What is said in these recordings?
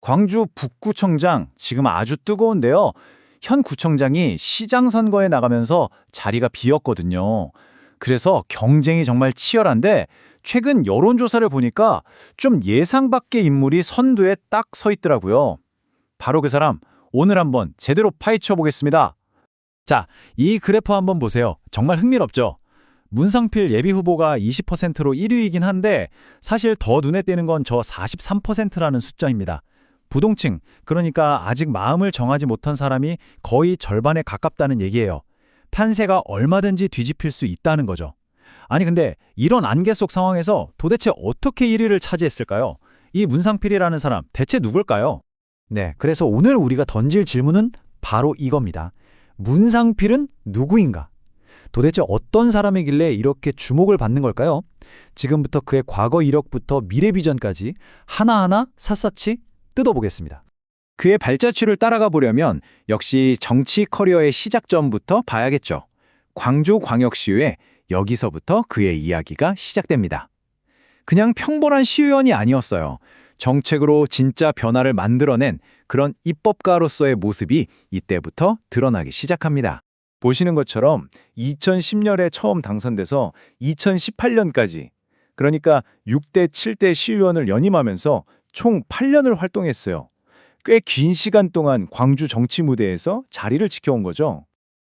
광주 북구청장 지금 아주 뜨거운데요. 현 구청장이 시장 선거에 나가면서 자리가 비었거든요. 그래서 경쟁이 정말 치열한데 최근 여론조사를 보니까 좀 예상 밖의 인물이 선두에 딱 서 있더라고요. 바로 그 사람 오늘 한번 제대로 파헤쳐 보겠습니다. 자, 이 그래프 한번 보세요. 정말 흥미롭죠? 문상필 예비후보가 20%로 1위이긴 한데 사실 더 눈에 띄는 건 저 43%라는 숫자입니다. 부동층, 그러니까 아직 마음을 정하지 못한 사람이 거의 절반에 가깝다는 얘기예요. 판세가 얼마든지 뒤집힐 수 있다는 거죠. 아니 근데 이런 안개 속 상황에서 도대체 어떻게 1위를 차지했을까요? 이 문상필이라는 사람 대체 누굴까요? 네, 그래서 오늘 우리가 던질 질문은 바로 이겁니다. 문상필은 누구인가? 도대체 어떤 사람이길래 이렇게 주목을 받는 걸까요? 지금부터 그의 과거 이력부터 미래 비전까지 하나하나 샅샅이 뜯어보겠습니다. 그의 발자취를 따라가 보려면 역시 정치 커리어의 시작점부터 봐야겠죠. 광주광역시의회, 여기서부터 그의 이야기가 시작됩니다. 그냥 평범한 시의원이 아니었어요. 정책으로 진짜 변화를 만들어낸 그런 입법가로서의 모습이 이때부터 드러나기 시작합니다. 보시는 것처럼 2010년에 처음 당선돼서 2018년까지, 그러니까 6대 7대 시의원을 연임하면서 총 8년을 활동했어요. 꽤 긴 시간 동안 광주 정치 무대에서 자리를 지켜온 거죠.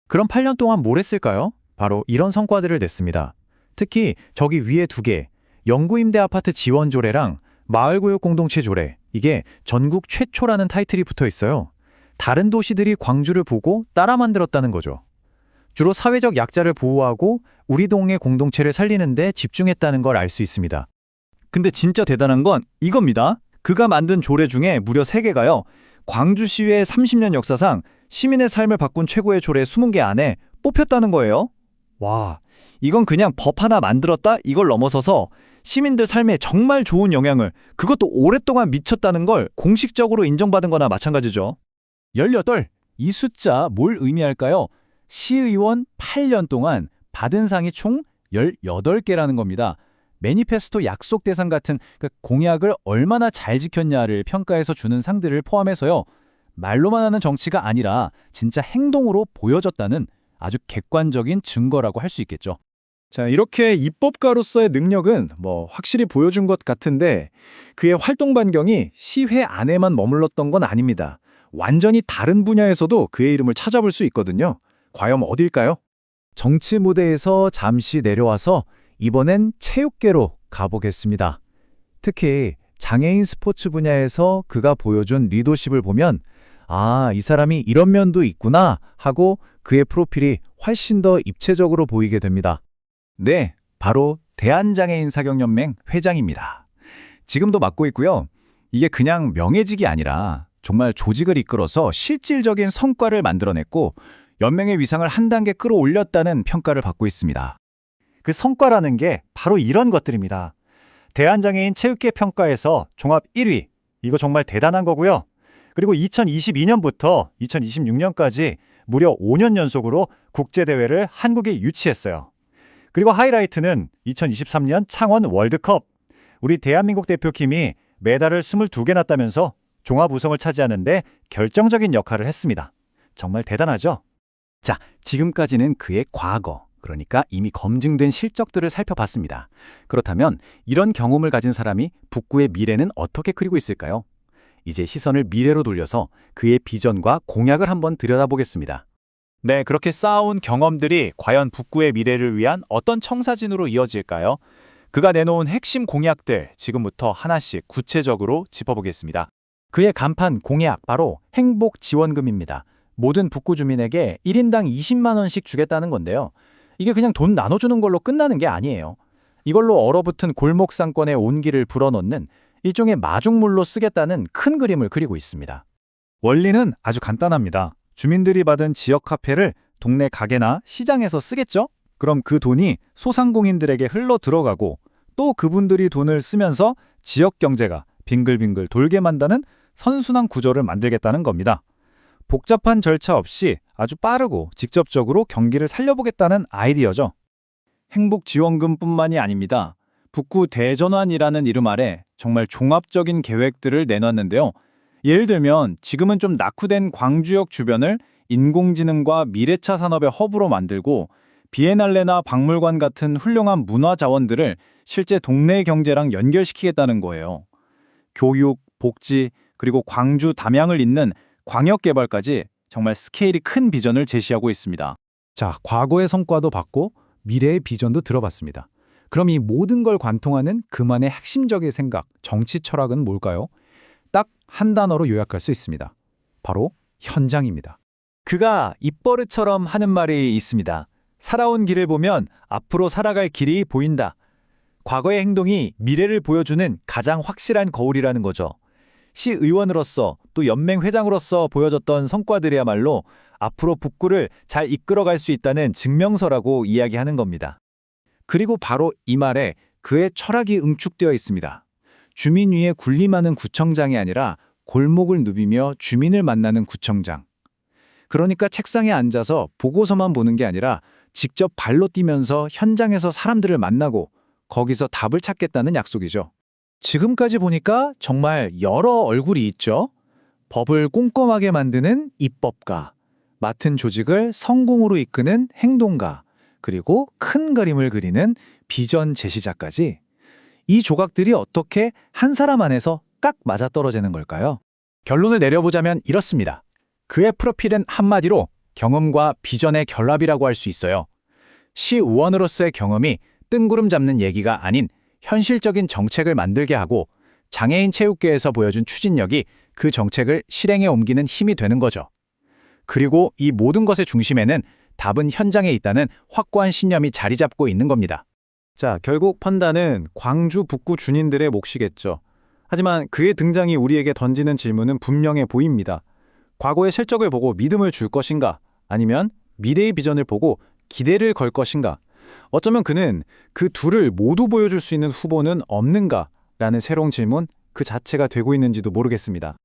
그럼 8년 동안 뭘 했을까요? 바로 이런 성과들을 냈습니다. 특히 저기 위에 두 개, 영구임대 아파트 지원 조례랑 마을구역 공동체 조례, 이게 전국 최초라는 타이틀이 붙어 있어요. 다른 도시들이 광주를 보고 따라 만들었다는 거죠. 주로 사회적 약자를 보호하고 우리 동네 공동체를 살리는 데 집중했다는 걸 알 수 있습니다. 근데 진짜 대단한 건 이겁니다. 그가 만든 조례 중에 무려 3개가요. 광주시의 30년 역사상 시민의 삶을 바꾼 최고의 조례 20개 안에 뽑혔다는 거예요. 와, 이건 그냥 법 하나 만들었다 이걸 넘어서서 시민들 삶에 정말 좋은 영향을, 그것도 오랫동안 미쳤다는 걸 공식적으로 인정받은 거나 마찬가지죠. 18, 이 숫자 뭘 의미할까요? 시의원 8년 동안 받은 상이 총 18개라는 겁니다. 매니페스토 약속 대상 같은 공약을 얼마나 잘 지켰냐를 평가해서 주는 상들을 포함해서요. 말로만 하는 정치가 아니라 진짜 행동으로 보여졌다는 아주 객관적인 증거라고 할 수 있겠죠. 자, 이렇게 입법가로서의 능력은 확실히 보여준 것 같은데 그의 활동 반경이 시회 안에만 머물렀던 건 아닙니다. 완전히 다른 분야에서도 그의 이름을 찾아볼 수 있거든요. 과연 어딜까요? 정치 무대에서 잠시 내려와서 이번엔 체육계로 가보겠습니다. 특히 장애인 스포츠 분야에서 그가 보여준 리더십을 보면 아, 이 사람이 이런 면도 있구나 하고 그의 프로필이 훨씬 더 입체적으로 보이게 됩니다. 네, 바로 대한장애인사경연맹 회장입니다. 지금도 맡고 있고요. 이게 그냥 명예직이 아니라 정말 조직을 이끌어서 실질적인 성과를 만들어냈고 연맹의 위상을 한 단계 끌어올렸다는 평가를 받고 있습니다. 그 성과라는 게 바로 이런 것들입니다. 대한장애인 체육계 평가에서 종합 1위, 이거 정말 대단한 거고요. 그리고 2022년부터 2026년까지 무려 5년 연속으로 국제대회를 한국이 유치했어요. 그리고 하이라이트는 2023년 창원 월드컵. 우리 대한민국 대표팀이 메달을 22개나 따면서 종합 우승을 차지하는데 결정적인 역할을 했습니다. 정말 대단하죠? 자, 지금까지는 그의 과거, 그러니까 이미 검증된 실적들을 살펴봤습니다. 그렇다면 이런 경험을 가진 사람이 북구의 미래는 어떻게 그리고 있을까요? 이제 시선을 미래로 돌려서 그의 비전과 공약을 한번 들여다보겠습니다. 네, 그렇게 쌓아온 경험들이 과연 북구의 미래를 위한 어떤 청사진으로 이어질까요? 그가 내놓은 핵심 공약들 지금부터 하나씩 구체적으로 짚어보겠습니다. 그의 간판 공약 바로 행복지원금입니다. 모든 북구 주민에게 1인당 20만 원씩 주겠다는 건데요. 이게 그냥 돈 나눠주는 걸로 끝나는 게 아니에요. 이걸로 얼어붙은 골목 상권의 온기를 불어넣는 일종의 마중물로 쓰겠다는 큰 그림을 그리고 있습니다. 원리는 아주 간단합니다. 주민들이 받은 지역 카페를 동네 가게나 시장에서 쓰겠죠? 그럼 그 돈이 소상공인들에게 흘러 들어가고 또 그분들이 돈을 쓰면서 지역 경제가 빙글빙글 돌게 만드는 선순환 구조를 만들겠다는 겁니다. 복잡한 절차 없이 아주 빠르고 직접적으로 경기를 살려보겠다는 아이디어죠. 행복지원금뿐만이 아닙니다. 북구 대전환이라는 이름 아래 정말 종합적인 계획들을 내놨는데요. 예를 들면 지금은 좀 낙후된 광주역 주변을 인공지능과 미래차 산업의 허브로 만들고 비엔날레나 박물관 같은 훌륭한 문화 자원들을 실제 동네 경제랑 연결시키겠다는 거예요. 교육, 복지, 그리고 광주 담양을 잇는 광역 개발까지 정말 스케일이 큰 비전을 제시하고 있습니다. 자, 과거의 성과도 봤고 미래의 비전도 들어봤습니다. 그럼 이 모든 걸 관통하는 그만의 핵심적인 생각, 정치 철학은 뭘까요? 딱 한 단어로 요약할 수 있습니다. 바로 현장입니다. 그가 입버릇처럼 하는 말이 있습니다. 살아온 길을 보면 앞으로 살아갈 길이 보인다. 과거의 행동이 미래를 보여주는 가장 확실한 거울이라는 거죠. 시의원으로서 또 연맹회장으로서 보여줬던 성과들이야말로 앞으로 북구를 잘 이끌어갈 수 있다는 증명서라고 이야기하는 겁니다. 그리고 바로 이 말에 그의 철학이 응축되어 있습니다. 주민 위에 군림하는 구청장이 아니라 골목을 누비며 주민을 만나는 구청장. 그러니까 책상에 앉아서 보고서만 보는 게 아니라 직접 발로 뛰면서 현장에서 사람들을 만나고 거기서 답을 찾겠다는 약속이죠. 지금까지 보니까 정말 여러 얼굴이 있죠. 법을 꼼꼼하게 만드는 입법가, 맡은 조직을 성공으로 이끄는 행동가, 그리고 큰 그림을 그리는 비전 제시자까지. 이 조각들이 어떻게 한 사람 안에서 깍 맞아떨어지는 걸까요? 결론을 내려보자면 이렇습니다. 그의 프로필은 한마디로 경험과 비전의 결합이라고 할 수 있어요. 시의원으로서의 경험이 뜬구름 잡는 얘기가 아닌 현실적인 정책을 만들게 하고 장애인 체육계에서 보여준 추진력이 그 정책을 실행에 옮기는 힘이 되는 거죠. 그리고 이 모든 것의 중심에는 답은 현장에 있다는 확고한 신념이 자리 잡고 있는 겁니다. 자, 결국 판단은 광주 북구 준인들의 몫이겠죠. 하지만 그의 등장이 우리에게 던지는 질문은 분명해 보입니다. 과거의 실적을 보고 믿음을 줄 것인가? 아니면 미래의 비전을 보고 기대를 걸 것인가? 어쩌면 그는 그 둘을 모두 보여줄 수 있는 후보는 없는가? 라는 새로운 질문 그 자체가 되고 있는지도 모르겠습니다.